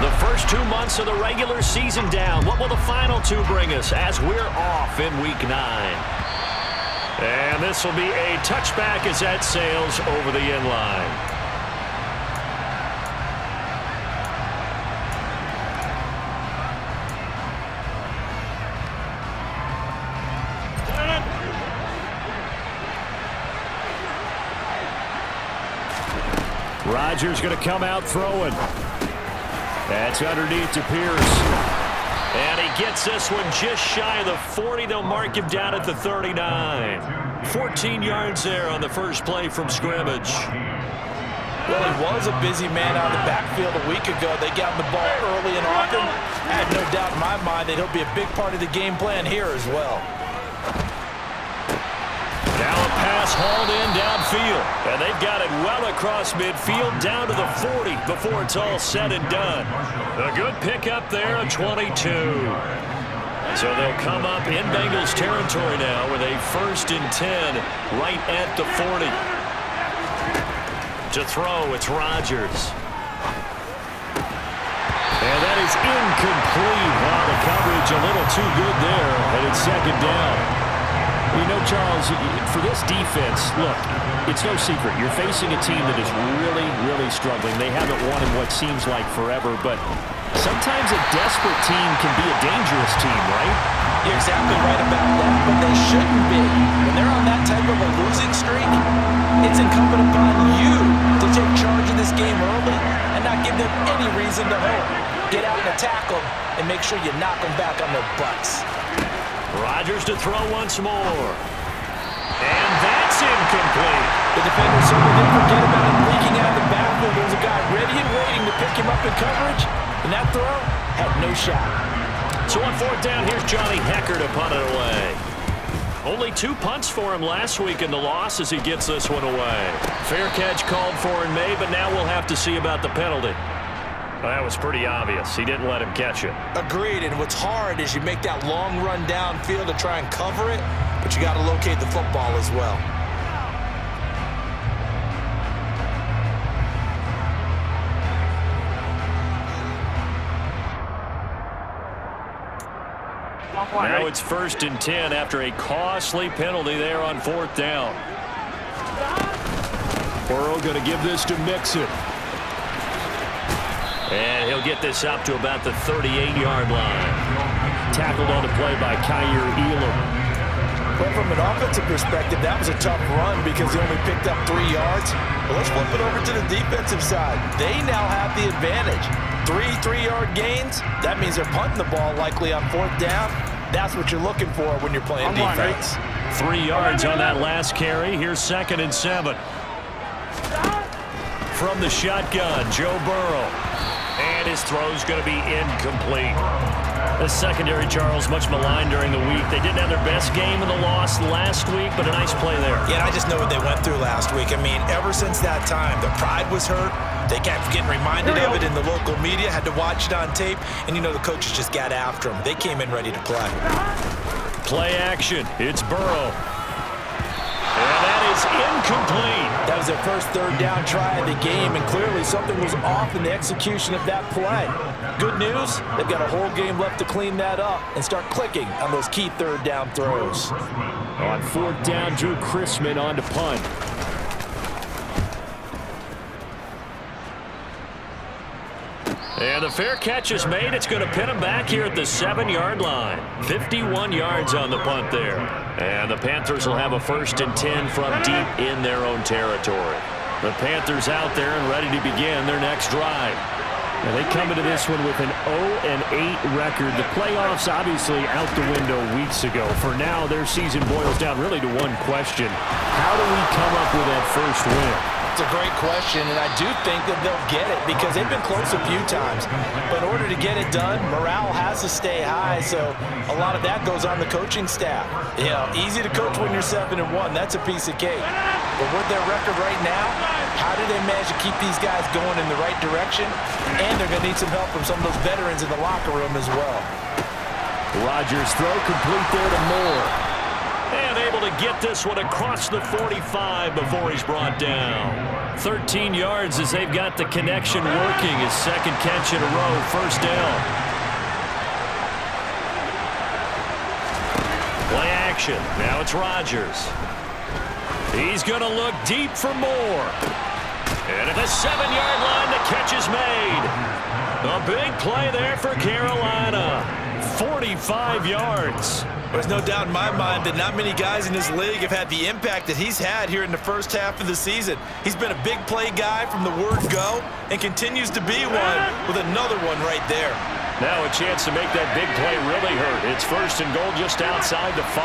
The first 2 months of the regular season down. What will the final two bring us as we're off in Week 9? And this will be a touchback as that sails over the end line. Rodgers going to come out throwing. That's underneath to Pierce. And he gets this one just shy of the 40. They'll mark him down at the 39. 14 yards there on the first play from scrimmage. Well, he was a busy man out of the backfield a week ago. They got him the ball early and often. I have no doubt in my mind that he'll be a big part of the game plan here as well. Now a pass hauled in downfield. And they've got it well across midfield down to the 40 before it's all said and done. A good pickup there, a 22. So they'll come up in Bengals territory now with a 1st and 10 right at the 40. To throw, it's Rodgers. And that is incomplete. Wow, the coverage a little too good there, and it's 2nd down. You know, Charles, for this defense, look, it's no secret. You're facing a team that is really, really struggling. They haven't won in what seems like forever, but sometimes a desperate team can be a dangerous team, right? You're exactly right about that, but they shouldn't be. When they're on that type of a losing streak, it's incumbent upon you to take charge of this game early and not give them any reason to hold. Get out and attack them and make sure you knock them back on their butts. Rodgers to throw once more. And that's incomplete. The defender certainly didn't forget about him leaking out of the backfield. There was a guy ready and waiting to pick him up in coverage, and that throw had no shot. So on 4th down, here's Johnny Hecker to punt it away. Only 2 punts for him last week in the loss as he gets this one away. Fair catch called for in May, but now we'll have to see about the penalty. That was pretty obvious. He didn't let him catch it. Agreed, and what's hard is you make that long run downfield to try and cover it, but you got to locate the football as well. Now it's 1st and 10 after a costly penalty there on 4th down. Burrow going to give this to Mixon. And he'll get this up to about the 38-yard line. Tackled on the play by Kyer Elam. Well, from an offensive perspective, that was a tough run because he only picked up 3 yards. But let's flip it over to the defensive side. They now have the advantage. 3 3-yard gains. That means they're punting the ball likely on 4th down. That's what you're looking for when you're playing defense. 3 yards on that last carry. Here's 2nd and 7. From the shotgun, Joe Burrow. And his throw's going to be incomplete. The secondary, Charles, much maligned during the week. They didn't have their best game in the loss last week, but a nice play there. Yeah, I just know what they went through last week. I mean, ever since that time, their pride was hurt. They kept getting reminded of it in the local media, had to watch it on tape, and you know the coaches just got after them. They came in ready to play. Play action. It's Burrow. And that is incomplete. That was their first 3rd down try of the game, and clearly something was off in the execution of that play. Good news, they've got a whole game left to clean that up and start clicking on those key 3rd down throws. On 4th down, Drew Chrisman on to punt. And the fair catch is made. It's going to pin him back here at the 7-yard line. 51 yards on the punt there. And the Panthers will have a 1st and 10 from deep in their own territory. The Panthers out there and ready to begin their next drive. Now they come into this one with an 0-8 record. The playoffs obviously out the window weeks ago. For now, their season boils down really to one question. How do we come up with that first win? It's a great question, and I do think that they'll get it because they've been close a few times. But in order to get it done, morale has to stay high, so a lot of that goes on the coaching staff. You know, easy to coach when you're 7-1. That's a piece of cake. But with their record right now, how do they manage to keep these guys going in the right direction? And they're going to need some help from some of those veterans in the locker room as well. Rodgers' throw complete there to Moore. And able to get this one across the 45 before he's brought down. 13 yards as they've got the connection working. His second catch in a row, first down. Play action. Now it's Rodgers. He's going to look deep for more. And at the 7-yard line, the catch is made. A big play there for Carolina. 45 yards. There's no doubt in my mind that not many guys in this league have had the impact that he's had here in the first half of the season. He's been a big play guy from the word go and continues to be one with another one right there. Now a chance to make that big play really hurt. It's first and goal just outside the 5.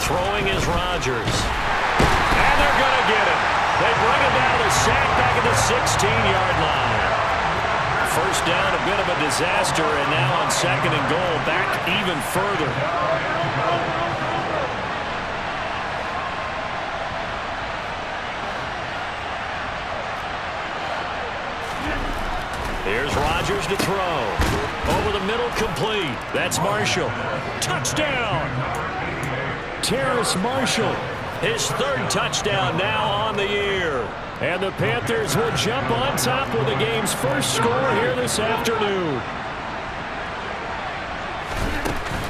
Throwing is Rodgers. And they're going to get him. They bring him down to sack back at the 16-yard line. First down, a bit of a disaster, and now on second and goal, back even further. Here's Rodgers to throw. Over the middle, complete. That's Marshall. Touchdown! Terrace Marshall. His third touchdown now on the year. And the Panthers will jump on top with the game's first score here this afternoon.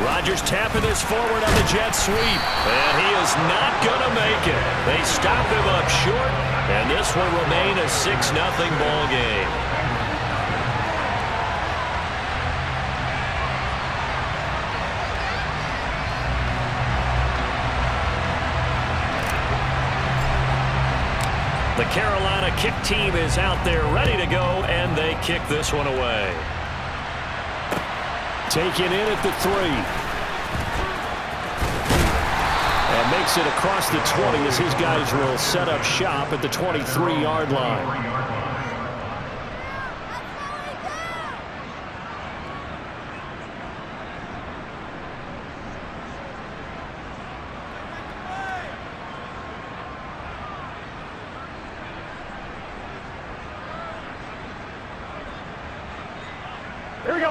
Rodgers tapping this forward on the jet sweep. And he is not going to make it. They stop him up short, and this will remain a 6-0 ball game. The Carolina kick team is out there ready to go, and they kick this one away. Taken in at the 3. And makes it across the 20 as his guys will set up shop at the 23-yard line.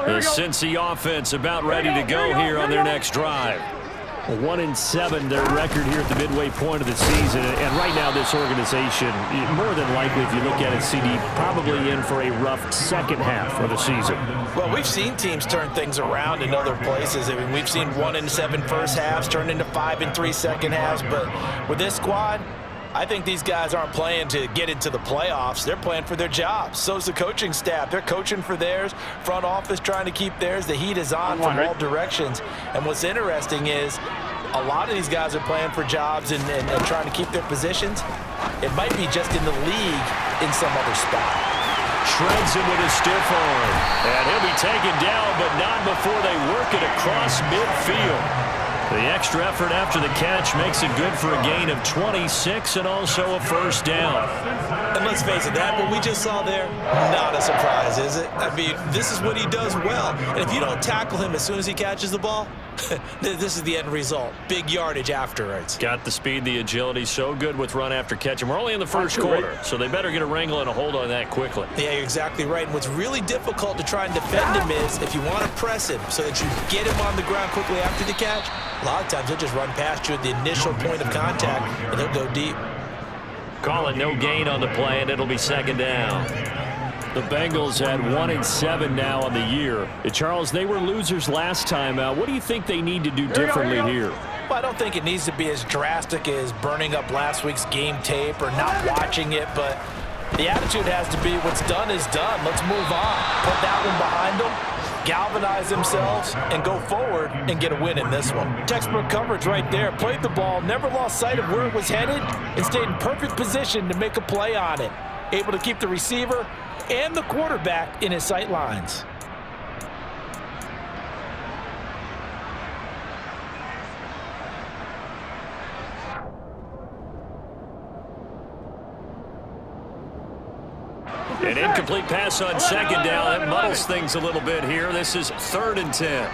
The Cincy offense about ready to go here on their next drive. 1-7 their record here at the midway point of the season. And right now this organization, more than likely if you look at it, CD, probably in for a rough second half of the season. Well, we've seen teams turn things around in other places. I mean, we've seen 1-7 first halves turn into 5-3 second halves. But with this squad, I think these guys aren't playing to get into the playoffs. They're playing for their jobs. So's the coaching staff. They're coaching for theirs. Front office trying to keep theirs. The heat is on from all directions. And what's interesting is a lot of these guys are playing for jobs and trying to keep their positions. It might be just in the league in some other spot. Shreds him with a stiff arm. And he'll be taken down, but not before they work it across midfield. The extra effort after the catch makes it good for a gain of 26 and also a first down. And let's face it, that what we just saw there, not a surprise, is it? I mean, this is what he does well. And if you don't tackle him as soon as he catches the ball, this is the end result. Big yardage afterwards. Got the speed, the agility, so good with run after catch. And we're only in the first quarter, so they better get a wrangle and a hold on that quickly. Yeah, you're exactly right. And what's really difficult to try and defend him is if you want to press him so that you get him on the ground quickly after the catch, a lot of times he'll just run past you at the initial point of contact, and he'll go deep. Call it no gain on the play, and it'll be second down. The Bengals had 1-7 now on the year. Charles, they were losers last time out. What do you think they need to do differently here? Well, I don't think it needs to be as drastic as burning up last week's game tape or not watching it, but the attitude has to be what's done is done. Let's move on. Put that one behind them, galvanize themselves, and go forward and get a win in this one. Textbook coverage right there. Played the ball, never lost sight of where it was headed, and stayed in perfect position to make a play on it. Able to keep the receiver and the quarterback in his sight lines. An incomplete pass on second down. That muddles things a little bit here. This is 3rd and 10.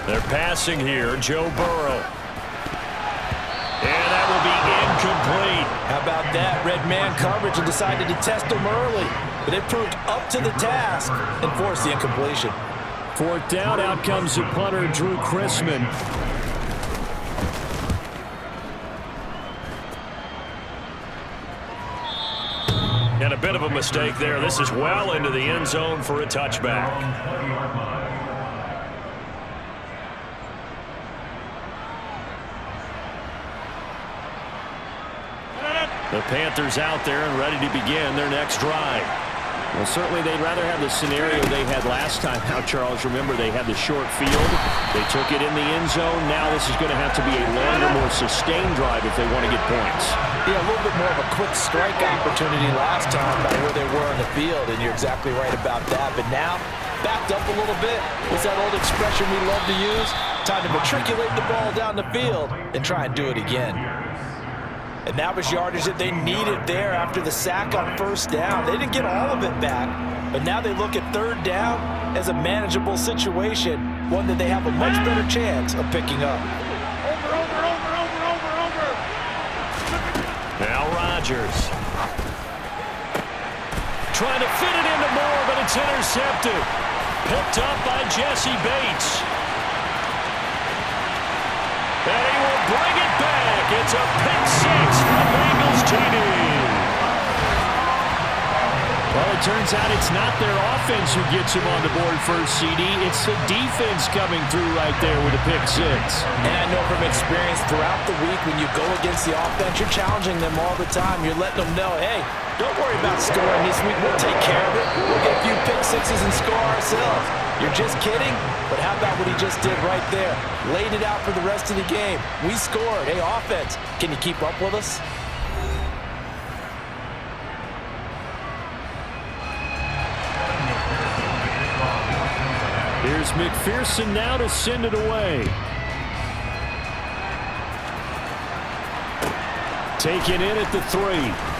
They're passing here. Joe Burrow. And that will be incomplete. How about that? Red man coverage and decided to test him early. But it proved up to the task and forced the incompletion. Fourth down, out comes the punter, Drew Chrisman. And a bit of a mistake there. This is well into the end zone for a touchback. The Panthers out there and ready to begin their next drive. Well, certainly they'd rather have the scenario they had last time. Now, Charles, remember they had the short field. They took it in the end zone. Now this is going to have to be a longer, more sustained drive if they want to get points. Yeah, a little bit more of a quick strike opportunity last time by where they were on the field, and you're exactly right about that. But now, backed up a little bit. What's that old expression we love to use? Time to matriculate the ball down the field and try and do it again. And that was yardage that they needed there after the sack on first down. They didn't get all of it back, but now they look at third down as a manageable situation, one that they have a much better chance of picking up. Now Rodgers. Trying to fit it into Moore, but it's intercepted. Picked up by Jesse Bates. And he will bring it back. It's a pick six for the Bengals TD. Well, it turns out it's not their offense who gets him on the board first, CD. It's the defense coming through right there with a pick six. And I know from experience throughout the week when you go against the offense, you're challenging them all the time. You're letting them know, hey, don't worry about scoring this week. We'll take care of it. We'll get a few pick sixes and score ourselves. You're just kidding? But how about what he just did right there? Laid it out for the rest of the game. We scored. Hey, offense, can you keep up with us? Here's McPherson now to send it away. Taken in at the 3.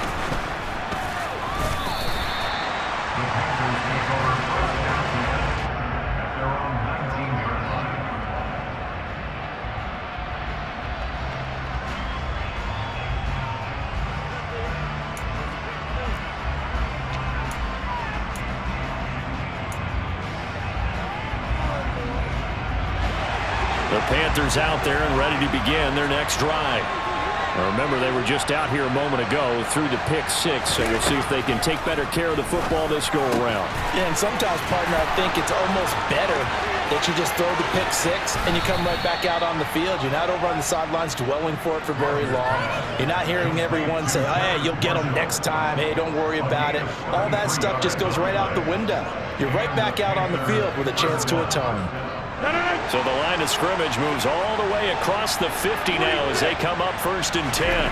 The Panthers out there and ready to begin their next drive. Now remember, they were just out here a moment ago through the pick six, so we'll see if they can take better care of the football this go-around. Yeah, and sometimes, partner, I think it's almost better that you just throw the pick six and you come right back out on the field. You're not over on the sidelines dwelling for it for very long. You're not hearing everyone say, oh, hey, you'll get them next time. Hey, don't worry about it. All that stuff just goes right out the window. You're right back out on the field with a chance to atone. So the line of scrimmage moves all the way across the 50 now as they come up 1st and 10.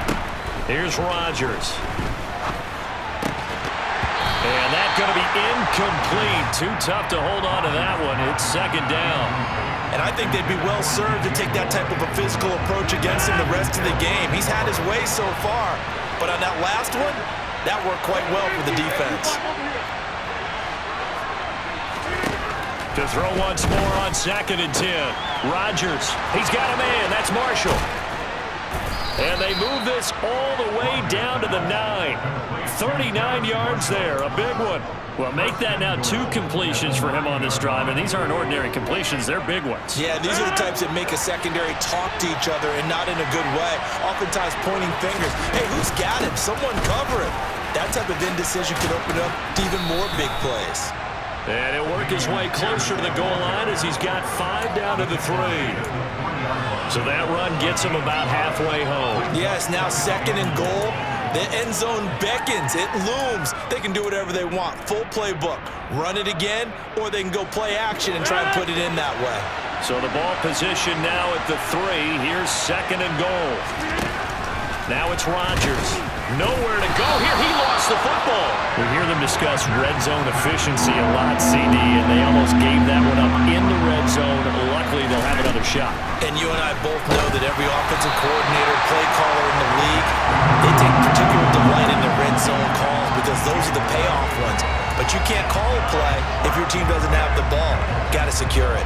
Here's Rodgers. And that's going to be incomplete. Too tough to hold on to that one. It's 2nd down. And I think they'd be well served to take that type of a physical approach against him the rest of the game. He's had his way so far. But on that last one, that worked quite well for the defense. To throw once more on 2nd and 10. Rodgers, he's got a man. That's Marshall. And they move this all the way down to the 9. 39 yards there, a big one. Well, make that now 2 completions for him on this drive, and these aren't ordinary completions. They're big ones. Yeah, these are the types that make a secondary talk to each other and not in a good way. Oftentimes pointing fingers. Hey, who's got him? Someone cover it. That type of indecision can open up to even more big plays. And he'll work his way closer to the goal line as he's got 5 down to the 3. So that run gets him about halfway home. Yes, now 2nd and goal. The end zone beckons. It looms. They can do whatever they want. Full playbook. Run it again, or they can go play action and try and put it in that way. So the ball position now at the 3. Here's 2nd and goal. Now it's Rodgers. Nowhere to go here. He lost the football. We hear them discuss red zone efficiency a lot, CD, and they almost gave that one up in the red zone. Luckily, they'll have another shot. And you and I both know that every offensive coordinator, play caller in the league, they take particular delight in the red zone calls because those are the payoff ones. But you can't call a play if your team doesn't have the ball. Got to secure it.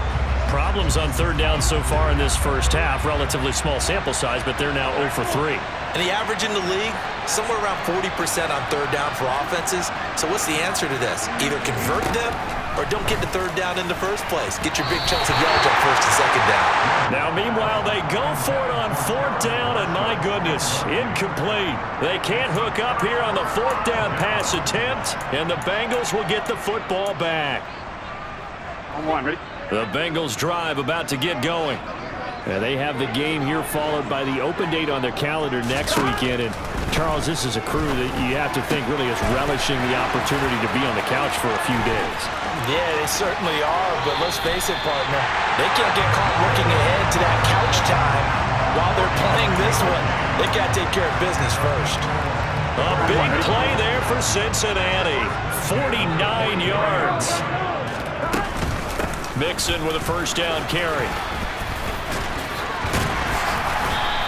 Problems on third down so far in this first half. Relatively small sample size, but they're now 0 for 3. And the average in the league, somewhere around 40% on third down for offenses. So what's the answer to this? Either convert them or don't get to third down in the first place. Get your big chunks of yards on first and second down. Now, meanwhile, they go for it on fourth down, and my goodness, incomplete. They can't hook up here on the fourth down pass attempt, and the Bengals will get the football back. On one, ready? The Bengals drive about to get going. And they have the game here followed by the open date on their calendar next weekend. And, Charles, this is a crew that you have to think really is relishing the opportunity to be on the couch for a few days. Yeah, they certainly are, but let's face it, partner. They can't get caught looking ahead to that couch time while they're playing this one. They got to take care of business first. A big play there for Cincinnati. 49 yards. Mixon with a first down carry.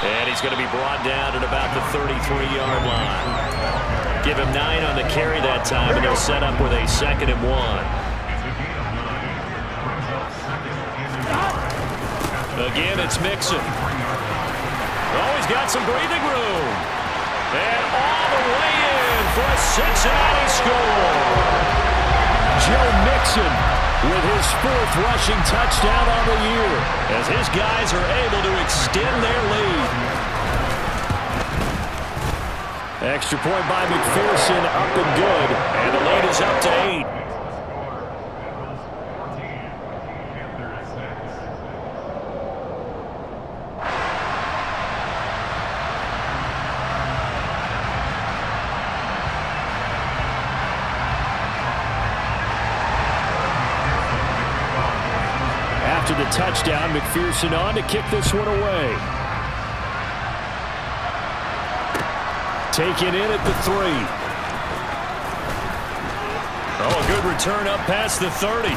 And he's going to be brought down at about the 33-yard line. Give him 9 on the carry that time, and they'll set up with a 2nd and 1. Again, it's Mixon. Oh, he's got some breathing room. And all the way in for a Cincinnati score. Joe Mixon with his 4th rushing touchdown on the year as his guys are able to extend their lead. Extra point by McPherson, up and good, and the lead is up to 8. After the touchdown, McPherson on to kick this one away. Taken in at the 3. Oh, a good return up past the 30.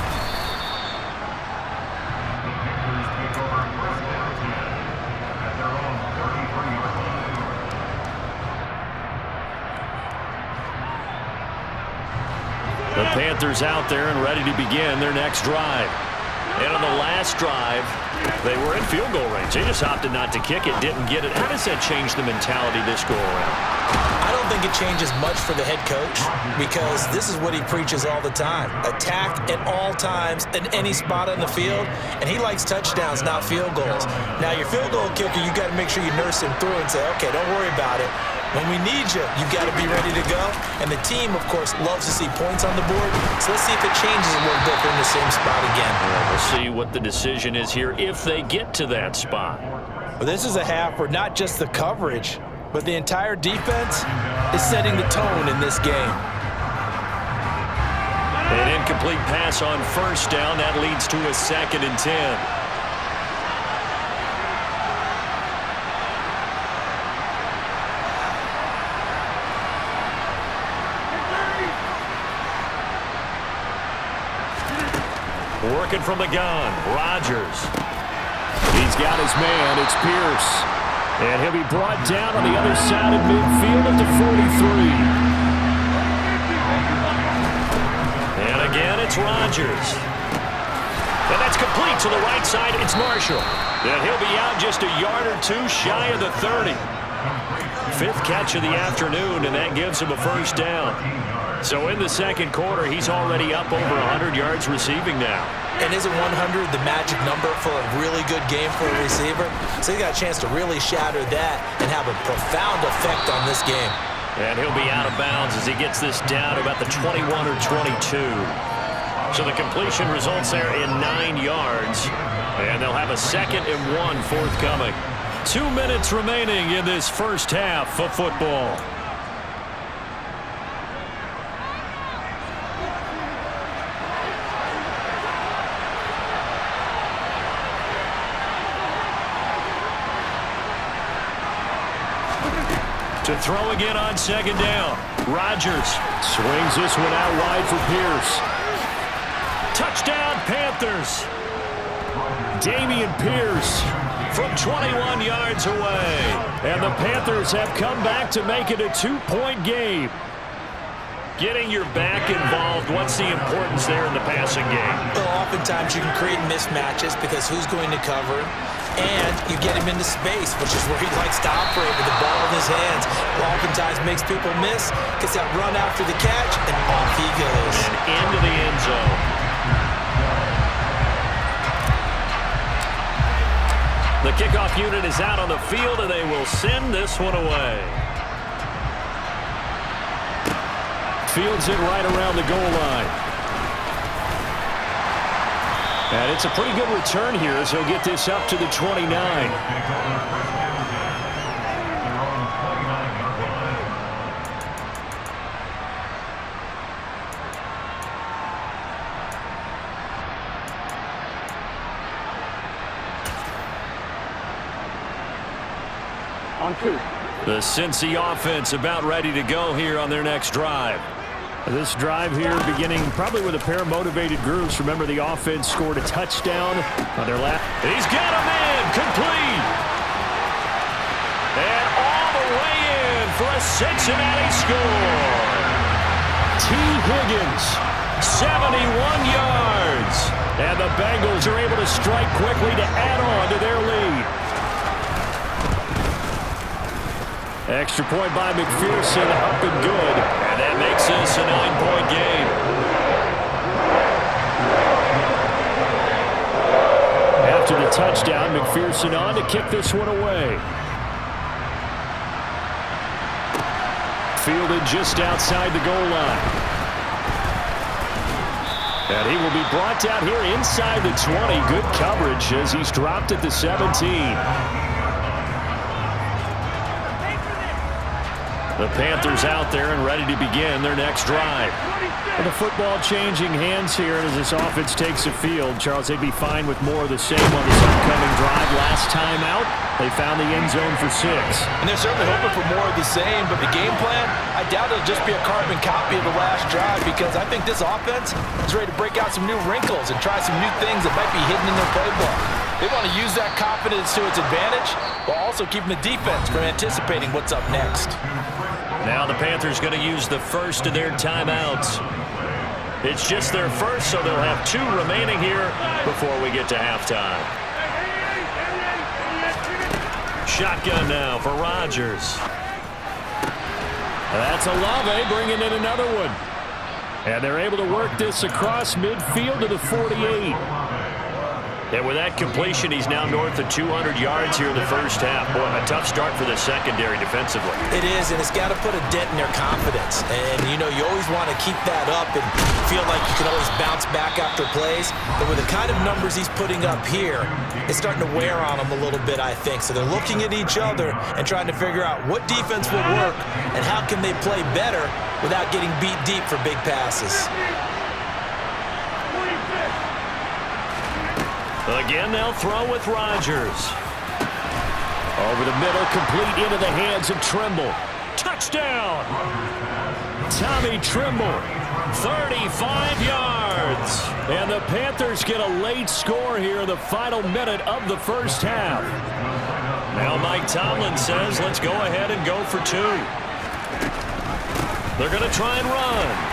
The Panthers out there and ready to begin their next drive. And on the last drive, they were in field goal range. They just opted not to kick it, didn't get it. How does that change the mentality this go-around? I don't think it changes much for the head coach because this is what he preaches all the time. Attack at all times in any spot on the field, and he likes touchdowns, not field goals. Now, your field goal kicker, you got to make sure you nurse him through and say, okay, don't worry about it. When we need you, you got to be ready to go. And the team, of course, loves to see points on the board. So let's see if it changes a little bit. They're in the same spot again. Well, we'll see what the decision is here if they get to that spot. Well, this is a half where not just the coverage, but the entire defense is setting the tone in this game. An incomplete pass on first down. That leads to a 2nd and 10. Working from the gun, Rodgers. He's got his man, it's Pierce. And he'll be brought down on the other side of midfield at the 43. And again, it's Rodgers. And that's complete to the right side, it's Marshall. And he'll be out just a yard or 2 shy of the 30. 5th catch of the afternoon, and that gives him a first down. So in the second quarter, he's already up over 100 yards receiving now. And isn't 100 the magic number for a really good game for a receiver? So he got a chance to really shatter that and have a profound effect on this game. And he'll be out of bounds as he gets this down to about the 21 or 22. So the completion results there in 9 yards. And they'll have a 2nd and 1 forthcoming. 2 minutes remaining in this first half of football. To throw again on 2nd down. Rodgers swings this one out wide for Pierce. Touchdown, Panthers. Dameon Pierce from 21 yards away. And the Panthers have come back to make it a 2-point game. Getting your back involved, what's the importance there in the passing game? Well, oftentimes you can create mismatches because who's going to cover him? And you get him into space, which is where he likes to operate with the ball in his hands. Oftentimes makes people miss, gets that run after the catch, and off he goes. And into the end zone. The kickoff unit is out on the field, and they will send this one away. Fields it right around the goal line. And it's a pretty good return here as he'll get this up to the 29. On 2. The Cincy offense about ready to go here on their next drive. This drive here beginning probably with a pair of motivated groups. Remember, the offense scored a touchdown on their last. He's got him in, complete. And all the way in for a Cincinnati score. T. Higgins, 71 yards. And the Bengals are able to strike quickly to add on to their lead. Extra point by McPherson, up and good. And that makes this a 9-point game. After the touchdown, McPherson on to kick this one away. Fielded just outside the goal line. And he will be brought down here inside the 20. Good coverage as he's dropped at the 17. The Panthers out there and ready to begin their next drive. And the football changing hands here as this offense takes the field. Charles, they'd be fine with more of the same on this upcoming drive. Last time out, they found the end zone for 6. And they're certainly hoping for more of the same, but the game plan, I doubt it'll just be a carbon copy of the last drive because I think this offense is ready to break out some new wrinkles and try some new things that might be hidden in their playbook. They want to use that confidence to its advantage while also keeping the defense from anticipating what's up next. Now the Panthers going to use the first of their timeouts. It's just their first, so they'll have 2 remaining here before we get to halftime. Shotgun now for Rodgers. That's Olave bringing in another one. And they're able to work this across midfield to the 48. And with that completion, he's now north of 200 yards here in the first half. Boy, a tough start for the secondary defensively. It is, and it's got to put a dent in their confidence. And, you know, you always want to keep that up and feel like you can always bounce back after plays. But with the kind of numbers he's putting up here, it's starting to wear on them a little bit, I think. So they're looking at each other and trying to figure out what defense will work and how can they play better without getting beat deep for big passes. Again, they'll throw with Rodgers. Over the middle, complete into the hands of Trimble. Touchdown! Tommy Trimble, 35 yards. And the Panthers get a late score here in the final minute of the first half. Now Mike Tomlin says, let's go ahead and go for 2. They're going to try and run.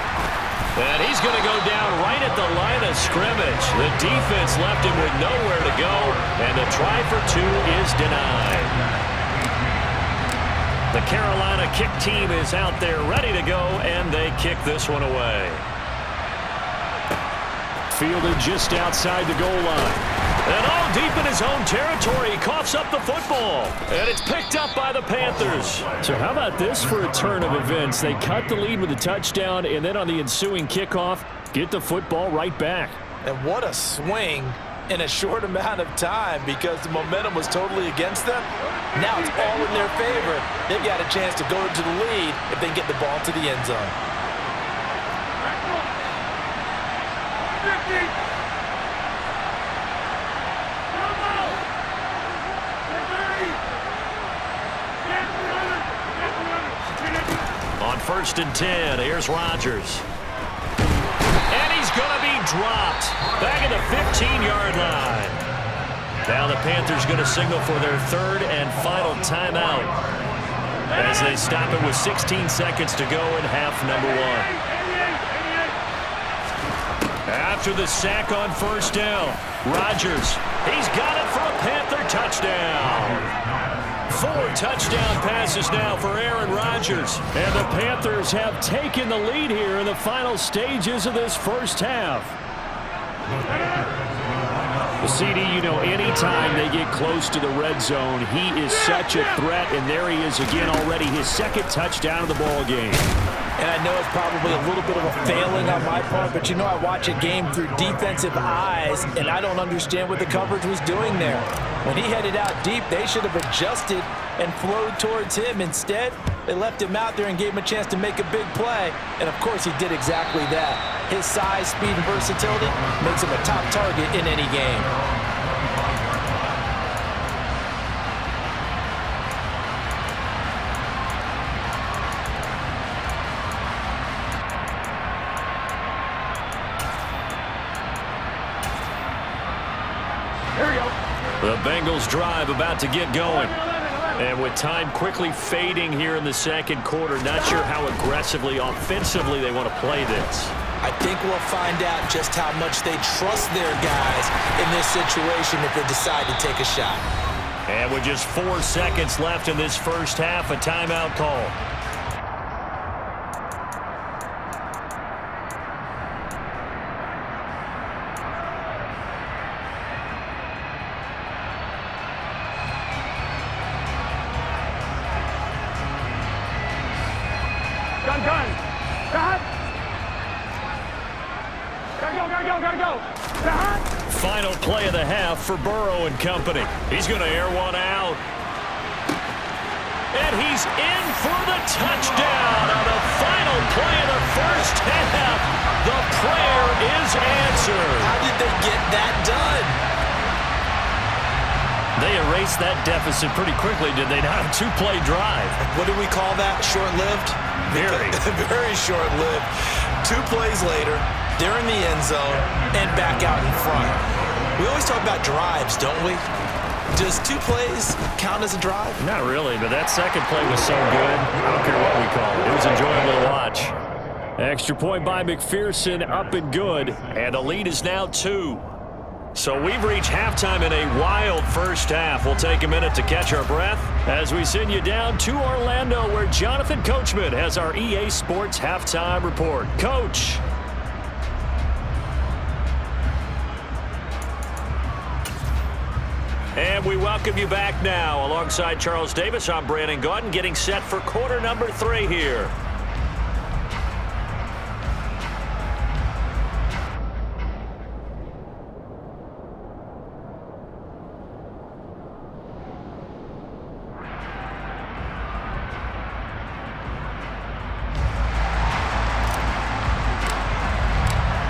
And he's going to go down right at the line of scrimmage. The defense left him with nowhere to go, and the try for 2 is denied. The Carolina kick team is out there ready to go, and they kick this one away. Fielded just outside the goal line. And all deep in his own territory, he coughs up the football. And it's picked up by the Panthers. So how about this for a turn of events? They cut the lead with a touchdown, and then on the ensuing kickoff, get the football right back. And what a swing in a short amount of time because the momentum was totally against them. Now it's all in their favor. They've got a chance to go into the lead if they get the ball to the end zone. On 1st and 10, here's Rodgers. And he's going to be dropped back at the 15-yard line. Now the Panthers going to signal for their 3rd and final timeout. as they stop it with 16 seconds to go in half number one. After the sack on first down, Rodgers, he's got it for a Panther touchdown. 4 touchdown passes now for Aaron Rodgers. And the Panthers have taken the lead here in the final stages of this first half. The CD, you know, anytime they get close to the red zone, he is such a threat, and there he is again already, his second touchdown of the ball game. And I know it's probably a little bit of a failing on my part, but you know I watch a game through defensive eyes, and I don't understand what the coverage was doing there. When he headed out deep, they should have adjusted and flowed towards him. Instead, they left him out there and gave him a chance to make a big play. And, of course, he did exactly that. His size, speed, and versatility makes him a top target in any game. The Bengals drive about to get going. And with time quickly fading here in the second quarter, not sure how aggressively, offensively they want to play this. I think we'll find out just how much they trust their guys in this situation if they decide to take a shot. And with just 4 seconds left in this first half, a timeout call. Final play of the half for Burrow and company. He's going to air one out. And he's in for the touchdown on the final play of the first half. The prayer is answered. How did they get that done? They erased that deficit pretty quickly, did they not? A 2-play drive. What do we call that? Short-lived? Very. Very short-lived. 2 plays later, they're in the end zone and back out in front. We always talk about drives, don't we? Does 2 plays count as a drive? Not really, but that second play was so good. I don't care what we call it. It was enjoyable to watch. Extra point by McPherson, up and good. And the lead is now 2. So we've reached halftime in a wild first half. We'll take a minute to catch our breath as we send you down to Orlando, where Jonathan Coachman has our EA Sports halftime report. Coach. And we welcome you back now. Alongside Charles Davis, I'm Brandon Gaudin, getting set for quarter number 3 here.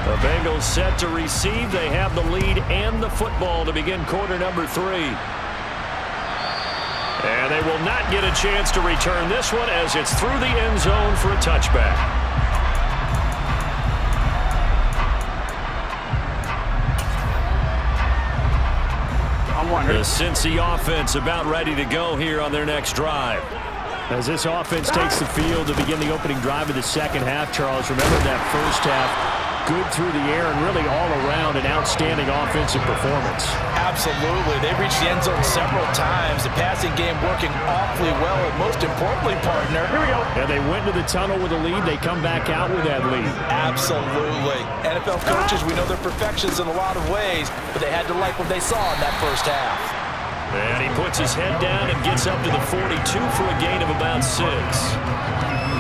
The Bengals set to receive. They have the lead and the football to begin quarter number 3. And they will not get a chance to return this one as it's through the end zone for a touchback. The Cincy offense about ready to go here on their next drive. As this offense takes the field to begin the opening drive of the second half, Charles, remember that first half, good through the air and really all around an outstanding offensive performance. Absolutely. They reached the end zone several times. The passing game working awfully well, and most importantly, partner. Here we go. And they went to the tunnel with a lead. They come back out with that lead. Absolutely. NFL coaches, we know they're perfections in a lot of ways, but they had to like what they saw in that first half. And he puts his head down and gets up to the 42 for a gain of about 6.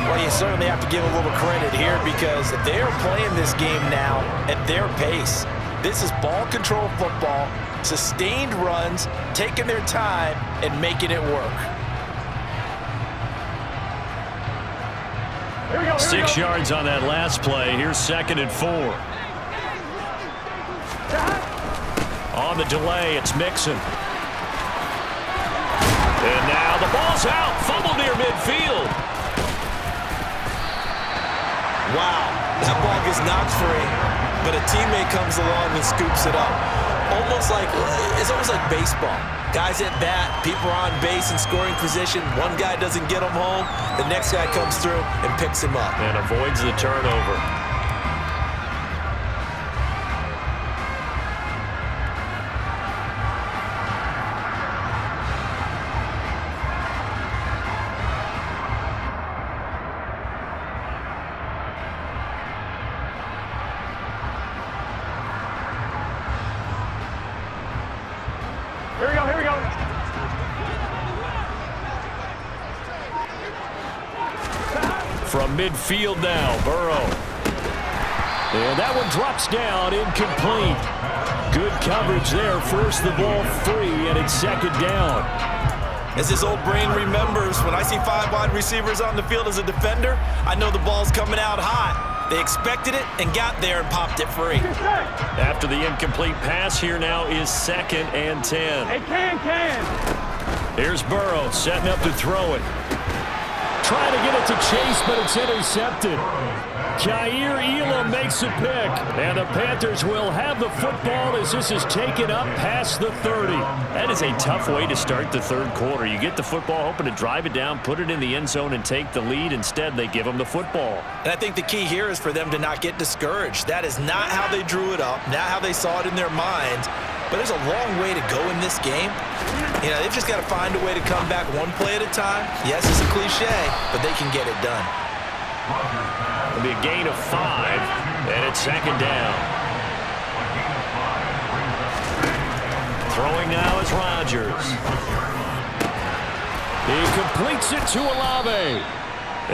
Well, you certainly have to give a little credit here because they are playing this game now at their pace. This is ball control football, sustained runs, taking their time, and making it work. 6 yards on that last play. Here's 2nd and 4. On the delay, it's Mixon. And now the ball's out. Fumble near midfield. Wow, that ball gets knocked free, but a teammate comes along and scoops it up. It's almost like baseball. Guys at bat, people are on base in scoring position. One guy doesn't get him home. The next guy comes through and picks him up. And avoids the turnover. Here we go, here we go. From midfield now, Burrow. And that one drops down, incomplete. Good coverage there, forced the ball free, and it's second down. As his old brain remembers, when I see 5 wide receivers on the field as a defender, I know the ball's coming out hot. They expected it and got there and popped it free. After the incomplete pass, here now is 2nd and 10. Hey, can. Here's Burrow setting up to throw it. Trying to get it to Chase, but it's intercepted. Jair Elam makes a pick, and the Panthers will have the football as this is taken up past the 30. That is a tough way to start the third quarter. You get the football, hoping to drive it down, put it in the end zone, and take the lead. Instead, they give them the football. And I think the key here is for them to not get discouraged. That is not how they drew it up, not how they saw it in their minds. But there's a long way to go in this game. You know, they've just got to find a way to come back one play at a time. Yes, it's a cliche, but they can get it done. It'll be a gain of 5, and it's second down. Throwing now is Rodgers. He completes it to Olave.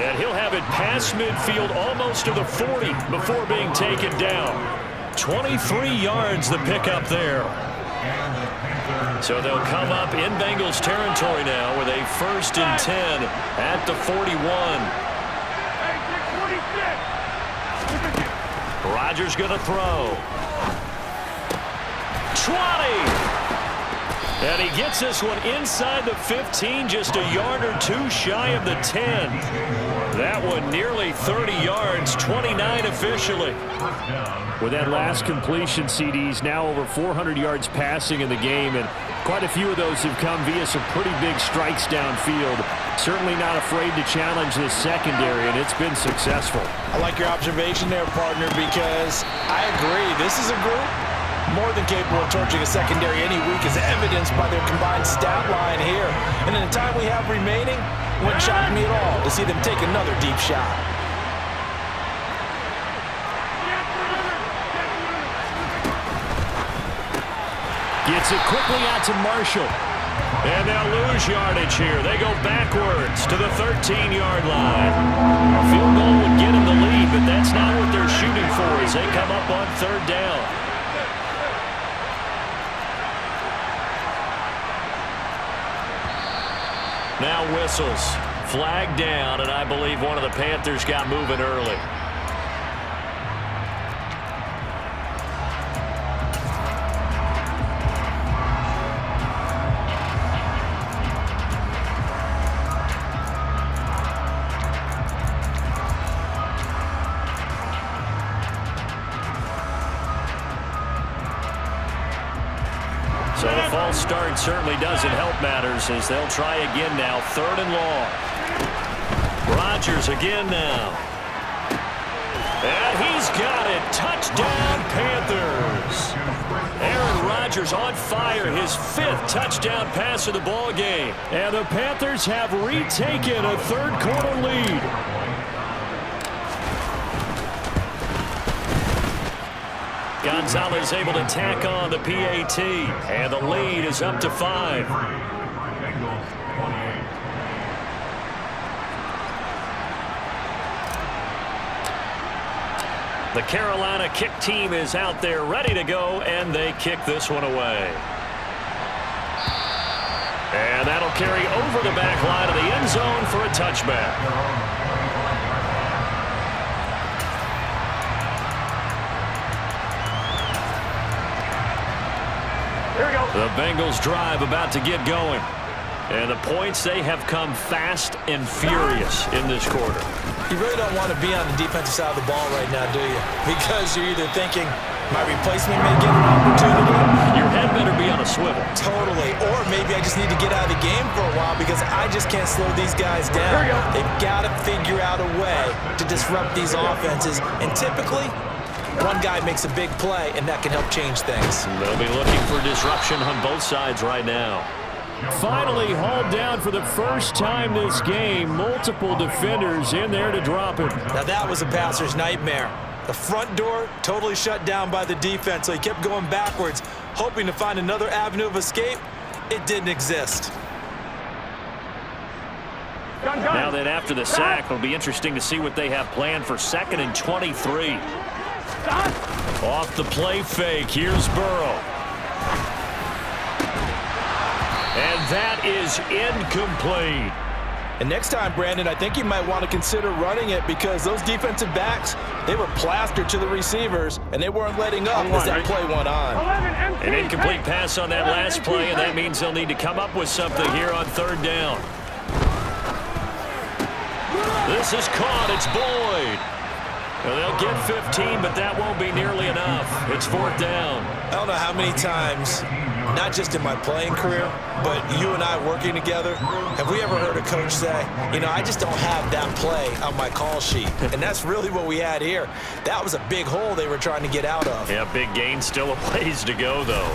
And he'll have it past midfield almost to the 40 before being taken down. 23 yards the pickup there. So they'll come up in Bengals territory now with a 1st and 10 at the 41. Rodgers going to throw. 20. And he gets this one inside the 15, just a yard or two shy of the 10. That one nearly 30 yards, 29 officially. With that last completion, CD's now over 400 yards passing in the game, and quite a few of those have come via some pretty big strikes downfield. Certainly not afraid to challenge this secondary, and it's been successful. I like your observation there, partner, because I agree. This is a group more than capable of torching a secondary any week, as evidenced by their combined stat line here. And in the time we have remaining, it wouldn't shock me at all to see them take another deep shot. Gets it quickly out to Marshall. And they'll lose yardage here. They go backwards to the 13-yard line. A field goal would get them the lead, but that's not what they're shooting for as they come up on 3rd down. Now whistles. Flag down, and I believe one of the Panthers got moving early. So the false start certainly doesn't help matters as they'll try again now. 3rd and long. Rodgers again now. And he's got it. Touchdown, Panthers. Aaron Rodgers on fire. His 5th touchdown pass of the ball game. And the Panthers have retaken a third quarter lead. Gonzalez able to tack on the PAT, and the lead is up to 5. The Carolina kick team is out there ready to go, and they kick this one away. And that'll carry over the back line of the end zone for a touchback. The Bengals drive about to get going. And the points, they have come fast and furious in this quarter. You really don't want to be on the defensive side of the ball right now, do you? Because you're either thinking, my replacement may get an opportunity. Your head better be on a swivel. Totally. Or maybe I just need to get out of the game for a while because I just can't slow these guys down. They've got to figure out a way to disrupt these offenses. And typically, one guy makes a big play, and that can help change things. They'll be looking for disruption on both sides right now. Finally hauled down for the first time this game. Multiple defenders in there to drop him. Now that was a passer's nightmare. The front door totally shut down by the defense, so he kept going backwards, hoping to find another avenue of escape. It didn't exist. Now then, after the sack, it'll be interesting to see what they have planned for 2nd and 23. Off the play fake, here's Burrow. And that is incomplete. And next time, Brandon, I think you might want to consider running it because those defensive backs, they were plastered to the receivers, and they weren't letting up as that play went on. An incomplete pass on that last play, and that means they'll need to come up with something here on 3rd down. This is caught. It's Boyd. Well, they'll get 15, but that won't be nearly enough. It's 4th down. I don't know how many times, not just in my playing career, but you and I working together, have we ever heard a coach say, you know, I just don't have that play on my call sheet. And that's really what we had here. That was a big hole they were trying to get out of. Yeah, big gain, still a ways to go, though.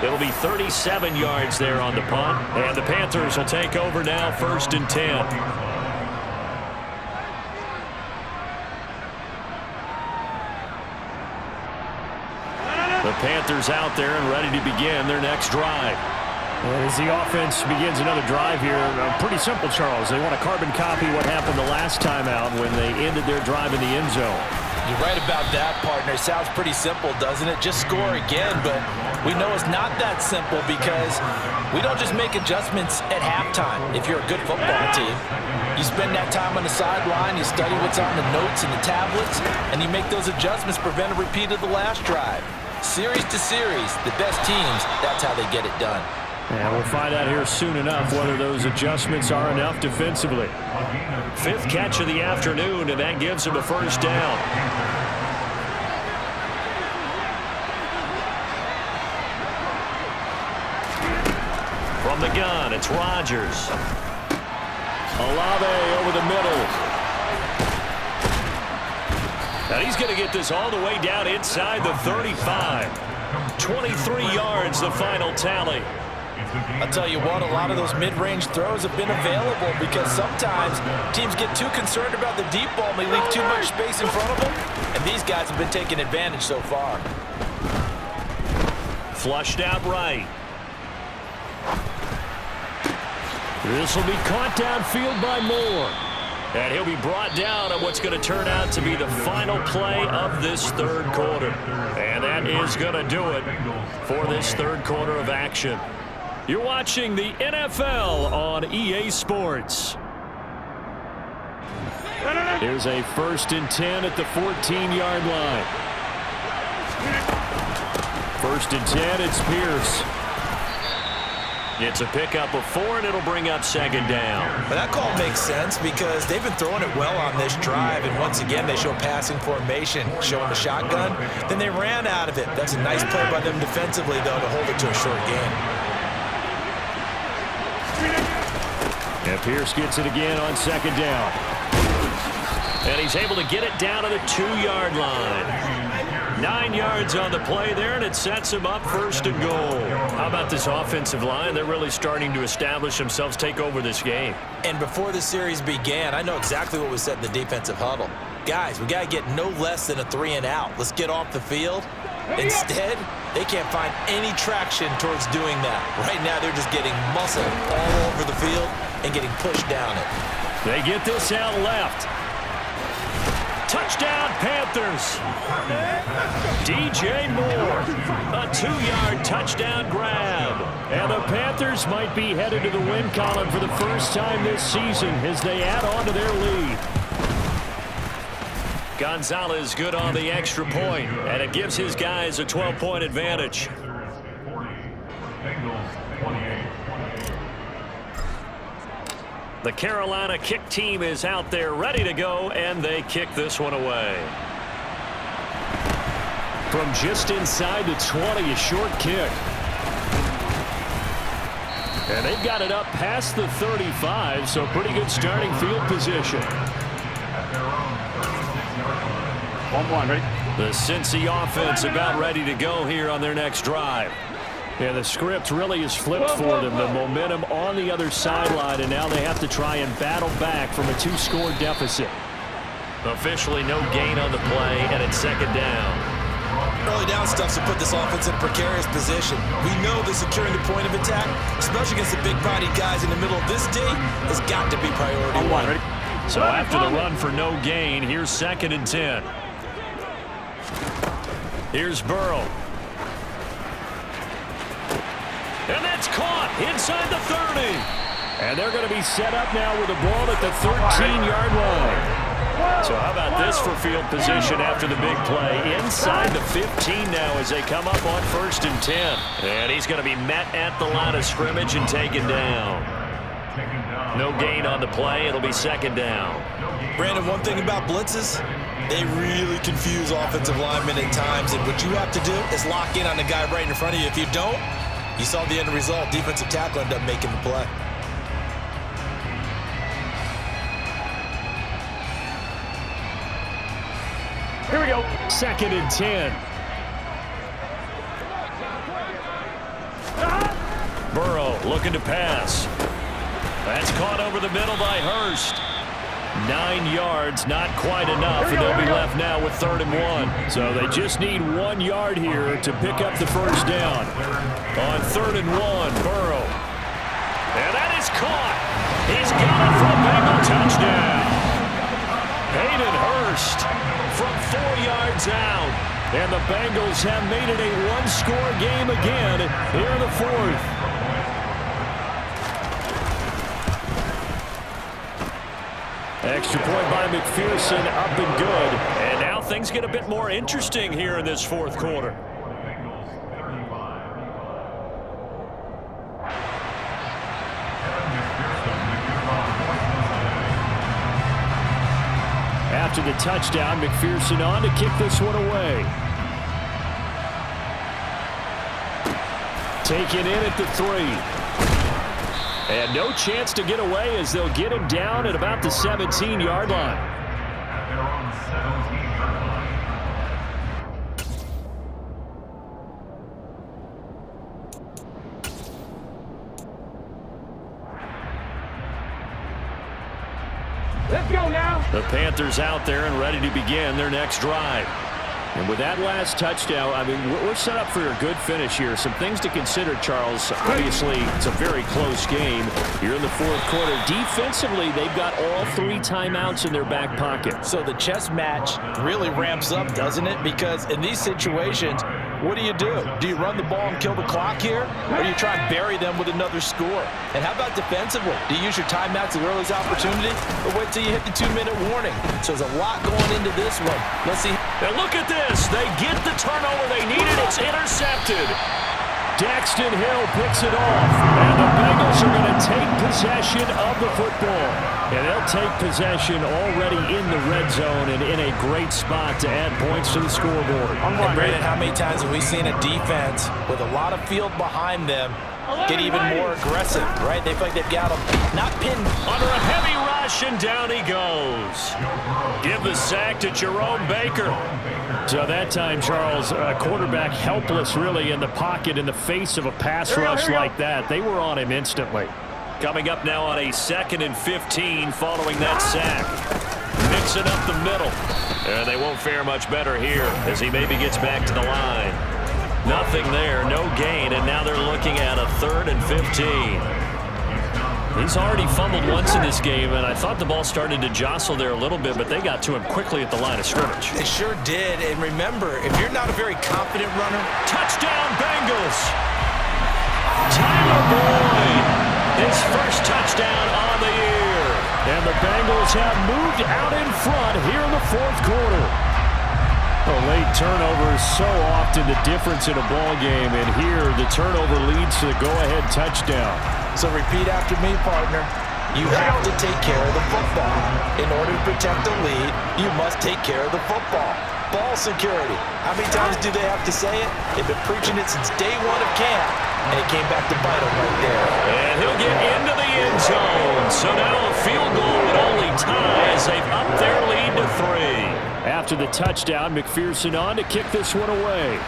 It'll be 37 yards there on the punt, and the Panthers will take over now, 1st and 10. The Panthers out there and ready to begin their next drive. And as the offense begins another drive here, pretty simple, Charles. They want to carbon copy what happened the last time out when they ended their drive in the end zone. You're right about that, partner. It sounds pretty simple, doesn't it? Just score again, but we know it's not that simple because we don't just make adjustments at halftime if you're a good football team. You spend that time on the sideline, you study what's on the notes and the tablets, and you make those adjustments, prevent a repeat of the last drive. Series to series, the best teams, that's how they get it done. And we'll find out here soon enough whether those adjustments are enough defensively. 5th catch of the afternoon, and that gives him a 1st down. From the gun, it's Rodgers. Olave over the middle. Now he's going to get this all the way down inside the 35. 23 yards, the final tally. I'll tell you what, a lot of those mid-range throws have been available because sometimes teams get too concerned about the deep ball and they leave too much space in front of them, and these guys have been taking advantage so far. Flushed out right. This will be caught downfield by Moore. And he'll be brought down on what's going to turn out to be the final play of this 3rd quarter. And that is going to do it for this 3rd quarter of action. You're watching the NFL on EA Sports. Here's a 1st and 10 at the 14-yard line. 1st and 10, it's Pierce. It's a pickup of 4, and it'll bring up 2nd down. But that call makes sense because they've been throwing it well on this drive, and once again they show passing formation, showing the shotgun. Then they ran out of it. That's a nice play by them defensively, though, to hold it to a short game. And Pierce gets it again on 2nd down. And he's able to get it down to the 2-yard line. 9 yards on the play there, and it sets him up 1st and goal. How about this offensive line? They're really starting to establish themselves, take over this game. And before the series began, I know exactly what was said in the defensive huddle. Guys, we got to get no less than a 3 and out. Let's get off the field. Instead, they can't find any traction towards doing that. Right now, they're just getting muscle all over the field and getting pushed down it. They get this out left. Touchdown, Panthers. DJ Moore, a 2-yard touchdown grab. And the Panthers might be headed to the win column for the first time this season as they add on to their lead. Gonzalez good on the extra point, and it gives his guys a 12-point advantage. The Carolina kick team is out there ready to go, and they kick this one away. From just inside the 20, a short kick. And they've got it up past the 35, so pretty good starting field position. 1-1, ready? The Cincy offense about ready to go here on their next drive. Yeah, the script really is flipped for them. The momentum on the other sideline, and now they have to try and battle back from a 2-score deficit. Officially no gain on the play, and it's second down. Early down stuff to put this offense in a precarious position. We know that securing the point of attack, especially against the big-bodied guys in the middle of this D, has got to be priority 1-1, one. ready? So after the run for no gain, here's 2nd and 10. Here's Burrow. And that's caught inside the 30. And they're going to be set up now with the ball at the 13-yard line. So how about this for field position after the big play? Inside the 15 now as they come up on 1st and 10. And he's going to be met at the line of scrimmage and taken down. No gain on the play. It'll be 2nd down. Brandon, one thing about blitzes, they really confuse offensive linemen at times. And what you have to do is lock in on the guy right in front of you. If you don't, you saw the end result. Defensive tackle ended up making the play. Here we go. 2nd and 10. Burrow looking to pass. That's caught over the middle by Hurst. 9 yards, not quite enough, and they'll be left now with 3rd and 1. So they just need 1 yard here to pick up the first down. On 3rd and 1, Burrow. And that is caught. He's got it for a Bengal touchdown. Hayden Hurst from 4 yards out. And the Bengals have made it a 1-score game again here in the 4th. Extra point by McPherson, up and good. And now things get a bit more interesting here in this 4th quarter. After the touchdown, McPherson on to kick this one away. Taken in at the 3. And no chance to get away as they'll get him down at about the 17-yard line. Let's go now. The Panthers out there and ready to begin their next drive. And with that last touchdown, I mean, we're set up for a good finish here. Some things to consider, Charles. Obviously, it's a very close game. You're in the 4th quarter. Defensively, they've got all 3 timeouts in their back pocket. So the chess match really ramps up, doesn't it? Because in these situations, what do? Do you run the ball and kill the clock here? Or do you try and bury them with another score? And how about defensively? Do you use your timeouts at earliest opportunity? Or wait till you hit the 2-minute warning? So there's a lot going into this one. Let's see. And look at this. They get the turnover they needed. It's intercepted. Daxton Hill picks it off. And the Bengals are going to take possession of the football. And they'll take possession already in the red zone and in a great spot to add points to the scoreboard. And Brandon, how many times have we seen a defense with a lot of field behind them get even more aggressive, right? They feel like they've got them not pinned. Under a heavy rush, and down he goes. Give the sack to Jerome Baker. So that time, Charles, quarterback helpless really in the pocket in the face of a pass rush like that. They were on him instantly. Coming up now on a 2nd and 15 following that sack. Mixing up the middle. And they won't fare much better here as he maybe gets back to the line. Nothing there, no gain, and now they're looking at a 3rd and 15. He's already fumbled once in this game, and I thought the ball started to jostle there a little bit, but they got to him quickly at the line of scrimmage. They sure did, and remember, if you're not a very confident runner, touchdown Bengals! Tyler Boyd, his first touchdown on the year. And the Bengals have moved out in front here in the 4th quarter. A late turnover is so often the difference in a ball game, and here the turnover leads to the go-ahead touchdown. So repeat after me, partner. You have to take care of the football. In order to protect the lead, you must take care of the football. Ball security. How many times do they have to say it? They've been preaching it since day one of camp, and it came back to bite them right there. And he'll get into the end zone. So now a field goal that only ties. They've upped their lead to 3. After the touchdown, McPherson on to kick this one away.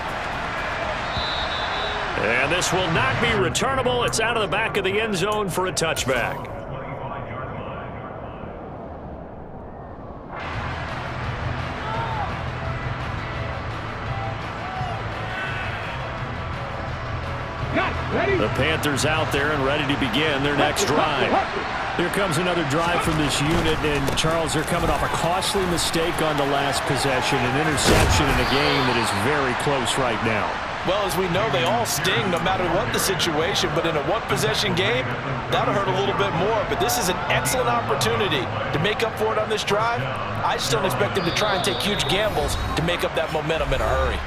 And this will not be returnable. It's out of the back of the end zone for a touchback. The Panthers out there and ready to begin their next drive. Here comes another drive from this unit, and Charles, they're coming off a costly mistake on the last possession, an interception in a game that is very close right now. Well, as we know, they all sting no matter what the situation, but in a one-possession game, that'll hurt a little bit more. But this is an excellent opportunity to make up for it on this drive. I just don't expect them to try and take huge gambles to make up that momentum in a hurry.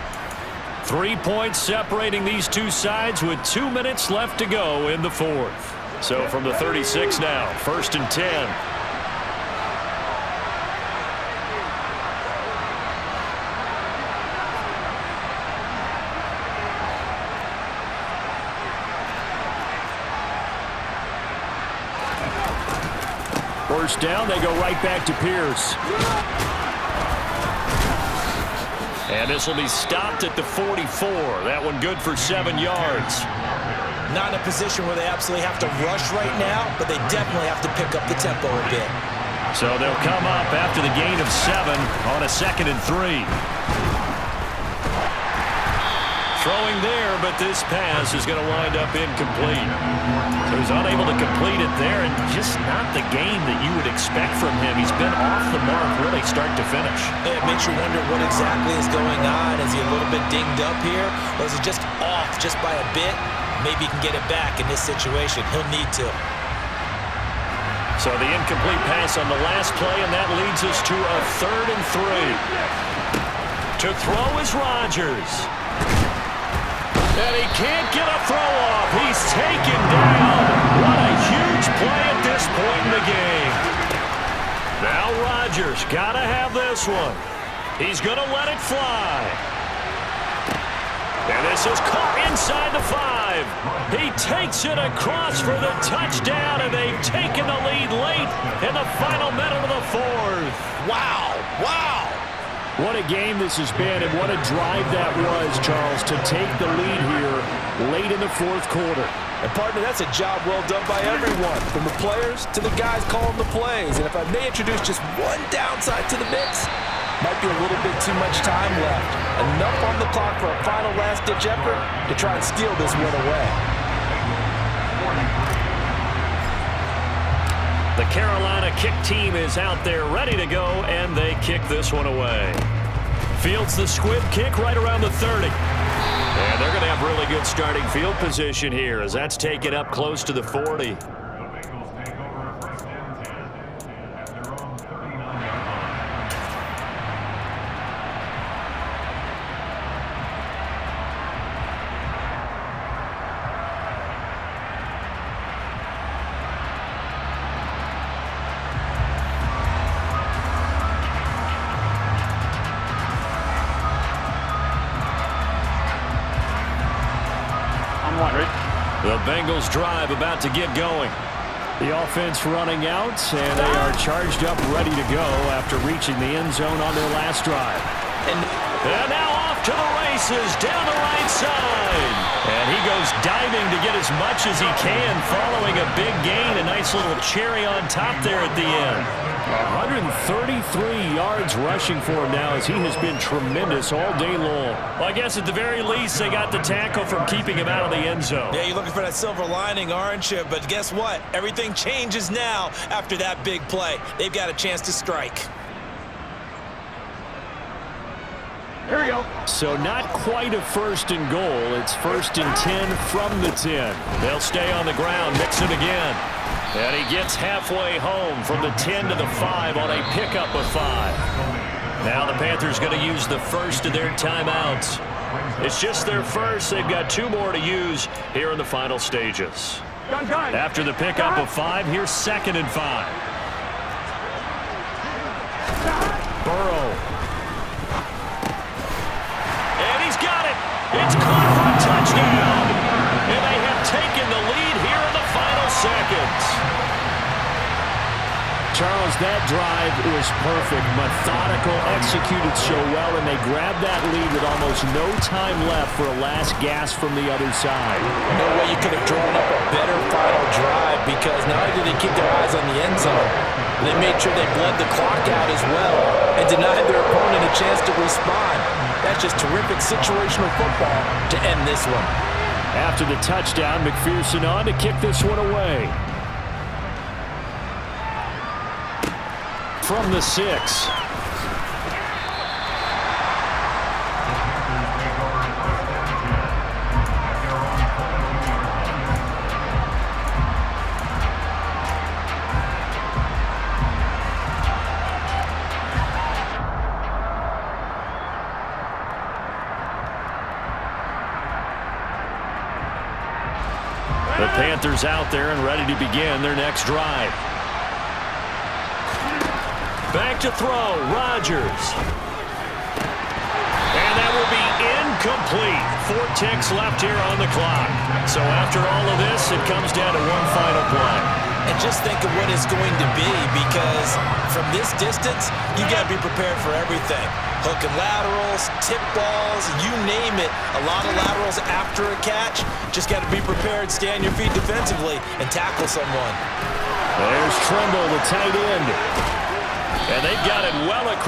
3 points separating these two sides with 2 minutes left to go in the fourth. So from the 36 now, 1st and 10. First down, they go right back to Pierce. And this will be stopped at the 44. That one good for 7 yards. Not in a position where they absolutely have to rush right now, but they definitely have to pick up the tempo a bit. So they'll come up after the gain of 7 on a 2nd and 3. Throwing there, but this pass is going to wind up incomplete. So he's unable to complete it there, and just not the game that you would expect from him. He's been off the mark really start to finish. It makes you wonder what exactly is going on. Is he a little bit dinged up here, or is he just off just by a bit? Maybe he can get it back in this situation. He'll need to. So the incomplete pass on the last play, and that leads us to a 3rd and 3. To throw is Rodgers. And he can't get a throw off. He's taken down. What a huge play at this point in the game. Now Rodgers got to have this one. He's going to let it fly. And this is caught inside the 5. He takes it across for the touchdown, and they've taken the lead late in the final minute of the 4th. Wow. Wow. What a game this has been, and what a drive that was, Charles, to take the lead here late in the 4th quarter. And, partner, that's a job well done by everyone, from the players to the guys calling the plays. And if I may introduce just one downside to the mix, might be a little bit too much time left. Enough on the clock for a final last-ditch effort to try and steal this one away. The Carolina kick team is out there ready to go, and they kick this one away. Fields the squib kick right around the 30. And they're going to have really good starting field position here as that's taken up close to the 40. The Bengals drive about to get going. The offense running out, and they are charged up, ready to go after reaching the end zone on their last drive. And now off to the races down the right side. And he goes diving to get as much as he can following a big gain. A nice little cherry on top there at the end. 133 yards rushing for him now as he has been tremendous all day long. Well, I guess at the very least they got the tackle from keeping him out of the end zone. Yeah, you're looking for that silver lining, aren't you? But guess what? Everything changes now after that big play. They've got a chance to strike. Here we go. So not quite a 1st and goal. It's 1st and 10 from the 10. They'll stay on the ground, mix it again. And he gets halfway home from the 10 to the 5 on a pickup of 5. Now the Panthers going to use the first of their timeouts. It's just their first. They've got 2 more to use here in the final stages. Gun. After the pickup of 5, here's 2nd and 5. Burrow. And he's got it. It's caught for a touchdown. And they have taken the lead here in the final seconds. Charles, that drive was perfect. Methodical, executed so well, and they grabbed that lead with almost no time left for a last gasp from the other side. No way you could have drawn up a better final drive, because not only did they keep their eyes on the end zone, they made sure they bled the clock out as well and denied their opponent a chance to respond. That's just terrific situational football to end this one. After the touchdown, McPherson on to kick this one away. From the 6. The Panthers out there and ready to begin their next drive. Back to throw, Rodgers. And that will be incomplete. 4 ticks left here on the clock. So after all of this, it comes down to one final play. And just think of what it's going to be, because from this distance, you got to be prepared for everything. Hook and laterals, tip balls, you name it. A lot of laterals after a catch. Just got to be prepared, stay on your feet defensively, and tackle someone. There's Trimble, the tight end. And they've got it well across.